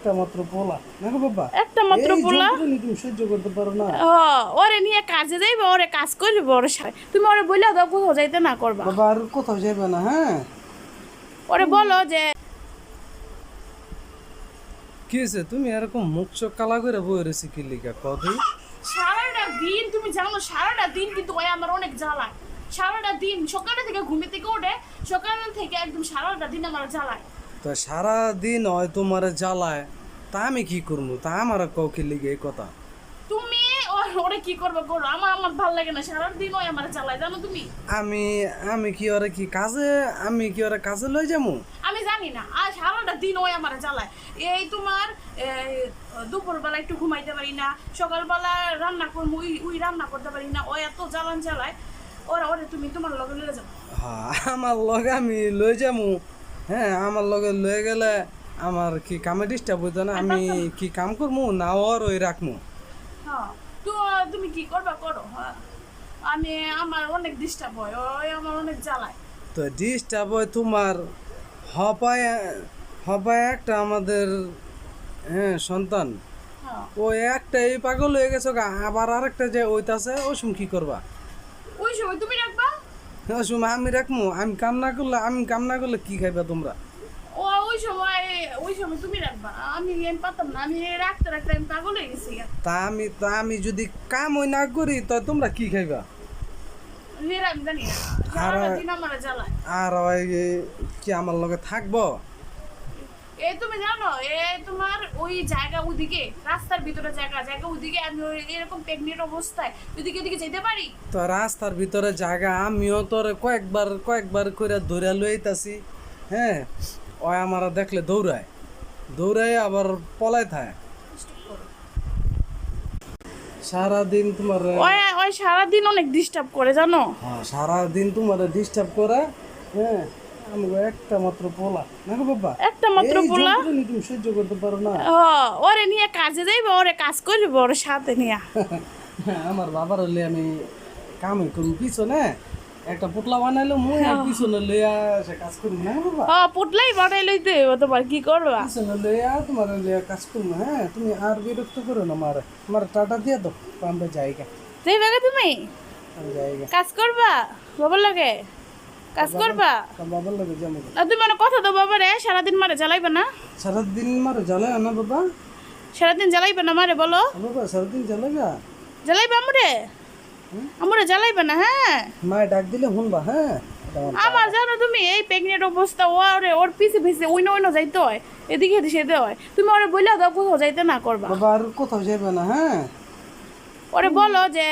একটা মাত্র পোলা না গো বাবা, একটা মাত্র এই পোলা। যন্ত্রণা তুমি সহ্য করতে পারো না? ওরে নিয়ে কাজে যাইবে, ওরে কাজ করবে, ওরে তুমি ওরে বইলা দাও কোথাও যাইতে না করবা। বাবা আর কোথাও যাবে না, হ্যাঁ? ওরে বলো যে কি হয়েছে, তুমি এরকম মুখ চোখ কালা করে বই রয়েছি কি লিখা কদি? সারাটা দিন তুমি জানো, সারাটা দিন কিন্তু ওই আমার অনেক জ্বালায়। সারাটা দিন সকালে থেকে ঘুমে থেকে ওঠে, সকাল থেকে একদম সারাটা দিন আমার জ্বালায়। তো সারা দিন হয় তোমার জ্বালায়, তা আমি কি করবো? তা আমার কও কি লিখে এই কথা? তুমি ওরে কি করবে করো, আমার আমার ভালো লাগে না, সারা দিন ওই আমার জ্বালায় জানো তুমি। আমি আমি কি ওরে কি কাজে, আমি কি ওরে কাজে লই যাবো? আমি জানি না, আর সারাটা দিন ওই আমার জ্বালায়। এই তোমার দুপুরবেলা একটু ঘুমাইতে পারি না, সকালবেলা রান্না করবো ওই রান্না করতে পারি না, ও এত জ্বালান জ্বালায়। ওরা ওরে তুমি তোমার লগে লয়ে যাও। হ্যাঁ, আমার লগে আমি লই যাবো। হ্যাঁ, আমার লগে লয়ে গেলে আমার কি কামে ডিস্টার্ব হইতো না? আমি কি কাম করবো না ওর ওই রাখবো? হ্যাঁ, তো তুমি কি করবা করো। হ্যাঁ, আমি আমার অনেক ডিস্টার্ব হয়, ওই আমার অনেক জ্বালায়। তো ডিস্টার্ব হয় তোমার, হপায় হপায় একটা আমাদের, হ্যাঁ, সন্তান। হ্যাঁ, ওই একটাই পাগল হয়ে গেছে গা, আবার আরেকটা যে ওইতাছে, ওই সময় কি করবা? ওই সময় তুমি রাখবা। ওই সময় আমি রাখবো? আমি কাম না করলে কি খাইবা তোমরা? ওই সময় তুমি রাখবা, আমি পারতাম না, আমি রাখতে রাখতে আমি পাগল হয়ে গেছি। তা আমি যদি কাম ওই না করি তো তোমরা কি খাইবা? আমি জানি না, আর সারাটা দিন আমার জ্বালায়। আর ওই কি আমার লগে থাকবো? এই তুমি জানো, তোমার ওই জায়গা ওদিকে রাস্তার ভিতরে জায়গা জায়গা ওদিকে আমি এরকম প্রেগনেন্ট অবস্থায় ওদিকে ওদিকে যেতে পারি? তো রাস্তার ভিতরে জায়গা, আমিও তোর কয়েকবার করে ধরে লইতাছি। হ্যাঁ, ওই আমার দেখলে দৌড়ায় আবার পলাই থাকে। সারাদিন তোমার, ওই ওই সারাদিন অনেক ডিস্টার্ব করে জানো। হ্যাঁ, সারাদিন তোমার ডিস্টার্ব করে। হ্যাঁ, আমি একটা মাত্র পোলা না গো বাবা, একটা মাত্র এই পোলা। যন্ত্রণা তুমি সহ্য করতে পারো না? ওরে নিয়ে কাজে যাইবে, ওরে কাজ করবে, ওর সাথে নিয়ে। আমার বাবার হলে আমি কামই করুন পিছনে একটা পুতলা বানাইলো, মুই আর পিছনে লইয়া সে কাজ করুন না বাবা। পুটলাই বানাই লইতে হইব, তোমার কি করবা? পিছনে লইয়া তোমার লইয়া কাজ করুন। হ্যাঁ, তুমি আর বিরক্ত করো না, আমার টাটা দিয়ে দাও, আমরা জায়গা যাইবা তুমি আমি জায়গা কাজ করবা বাবার লাগে, কাজ করবা। বাবার লাগে যাবো। আর তুমি মানে কথা দাও বাবারে, সারাদিন মারে জ্বালাইবে না? সারাদিন মারে জ্বালে না বাবা? সারাদিন জ্বালাইবে না মারে বলো? বাবা সারাদিন জ্বালাইবা? জ্বালাইবে আমরে জ্বালাইবে না? হ্যাঁ, মায়ে ডাক দিলে শুনবা। হ্যাঁ, আমার জানো তুমি এই প্রেগনেন্ট অবস্থা, ওর পিছে পিছে অন্য যাইতে হয়, এদিকে সেতে হয়, তুমি ওরে বইলা দাও কোথাও যাইতে না করবা। বাবা আর কোথাও যাবে না। হ্যাঁ, ওরে বলো যে